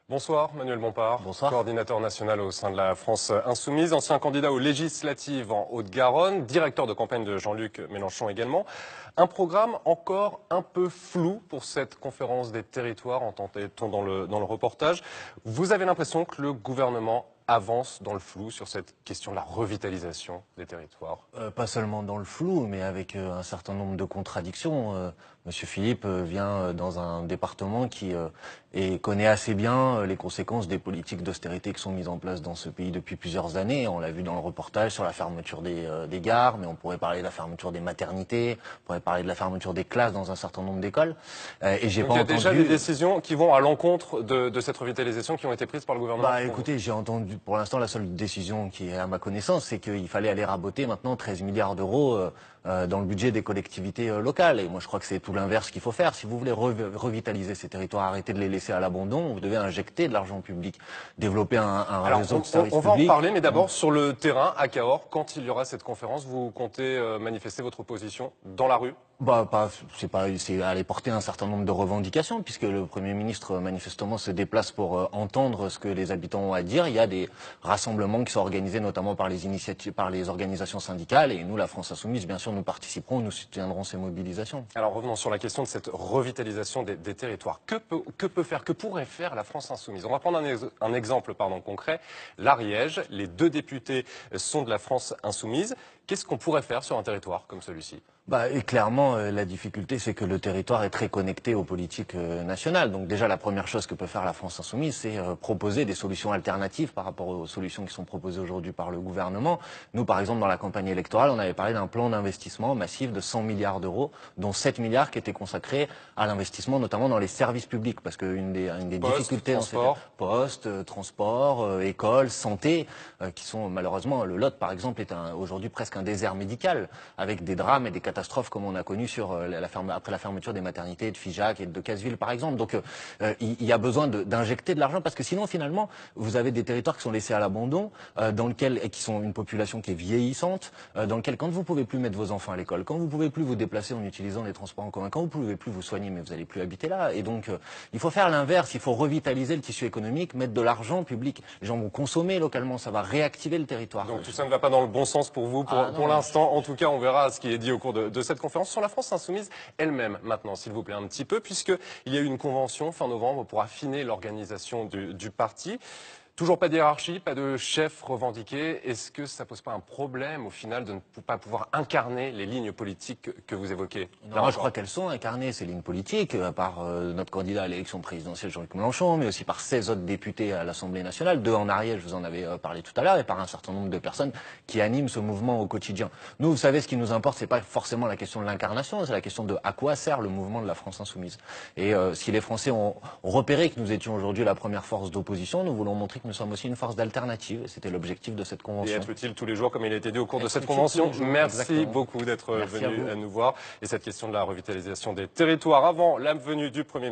Bonsoir, Manuel Bompard, Bonsoir. coordinateur national au sein de la France Insoumise, ancien candidat aux législatives en Haute-Garonne, directeur de campagne de Jean-Luc Mélenchon également. Un programme encore un peu flou pour cette conférence des territoires, entendait-on dans le reportage. Vous avez l'impression que le gouvernement avance dans le flou sur cette question de la revitalisation des territoires? Pas seulement dans le flou, mais avec un certain nombre de contradictions. Monsieur Philippe vient dans un département qui connaît assez bien les conséquences des politiques d'austérité qui sont mises en place dans ce pays depuis plusieurs années. On l'a vu dans le reportage sur la fermeture des gares, mais on pourrait parler de la fermeture des maternités, on pourrait parler de la fermeture des classes dans un certain nombre d'écoles. Et j'ai Donc pas il y a entendu... déjà des décisions qui vont à l'encontre de cette revitalisation qui ont été prises par le gouvernement? Bah écoutez, j'ai entendu, pour l'instant, la seule décision qui est à ma connaissance, c'est qu'il fallait aller raboter maintenant 13 milliards d'euros dans le budget des collectivités locales. Et moi, je crois que c'est tout l'inverse qu'il faut faire. Si vous voulez revitaliser ces territoires, arrêter de les laisser à l'abandon, vous devez injecter de l'argent public, développer un réseau de services on va publics. en parler, mais d'abord, sur le terrain, à Cahors, quand il y aura cette conférence, vous comptez manifester votre position dans la rue? C'est aller porter un certain nombre de revendications, puisque le Premier ministre, manifestement, se déplace pour entendre ce que les habitants ont à dire. Il y a des rassemblements qui sont organisés notamment par les initiatives, par les organisations syndicales, et nous, la France Insoumise, bien sûr, nous participerons, nous soutiendrons ces mobilisations. Alors revenons sur la question de cette revitalisation des territoires. Que pourrait faire la France Insoumise? On va prendre un exemple concret. L'Ariège, les deux députés sont de la France Insoumise. Qu'est-ce qu'on pourrait faire sur un territoire comme celui-ci? Et clairement, la difficulté, c'est que le territoire est très connecté aux politiques nationales. Donc déjà, la première chose que peut faire la France Insoumise, c'est proposer des solutions alternatives par rapport aux solutions qui sont proposées aujourd'hui par le gouvernement. Nous, par exemple, dans la campagne électorale, on avait parlé d'un plan d'investissement massif de 100 milliards d'euros, dont 7 milliards qui étaient consacrés à l'investissement, notamment dans les services publics. Parce qu'une des difficultés dans ces postes, transport, écoles, santé, qui sont malheureusement, le Lot, par exemple, est aujourd'hui presque un désert médical, avec des drames et des catastrophes comme on a connu sur après la fermeture des maternités de Figeac et de Casseville par exemple. Donc il y a besoin d'injecter de l'argent parce que sinon finalement vous avez des territoires qui sont laissés à l'abandon, qui sont une population qui est vieillissante, dans lequel quand vous pouvez plus mettre vos enfants à l'école, quand vous pouvez plus vous déplacer en utilisant les transports en commun, quand vous pouvez plus vous soigner mais vous allez plus habiter là. Et donc il faut faire l'inverse, il faut revitaliser le tissu économique, mettre de l'argent public. Les gens vont consommer localement, ça va réactiver le territoire. Donc tout ça ne va pas dans le bon sens pour vous pour l'instant. En tout cas, on verra ce qui est dit au cours de cette conférence sur la France Insoumise elle-même maintenant, s'il vous plaît, un petit peu, puisqu'il y a eu une convention fin novembre pour affiner l'organisation du parti. Toujours pas de hiérarchie, pas de chef revendiqué. Est-ce que ça pose pas un problème au final de ne pas pouvoir incarner les lignes politiques que vous évoquez? Non, je crois qu'elles sont incarnées, ces lignes politiques, par notre candidat à l'élection présidentielle Jean-Luc Mélenchon, mais aussi par 16 autres députés à l'Assemblée nationale, 2 en Ariège, je vous en avais parlé tout à l'heure, et par un certain nombre de personnes qui animent ce mouvement au quotidien. Nous, vous savez, ce qui nous importe, c'est pas forcément la question de l'incarnation, c'est la question de à quoi sert le mouvement de la France Insoumise. Et si les Français ont repéré que nous étions aujourd'hui la première force d'opposition, nous voulons montrer que nous sommes aussi une force d'alternative. C'était l'objectif de cette convention. Et être utile tous les jours, comme il a été dit au cours de cette convention. Merci beaucoup d'être venu nous voir. Et cette question de la revitalisation des territoires avant la venue du Premier ministre.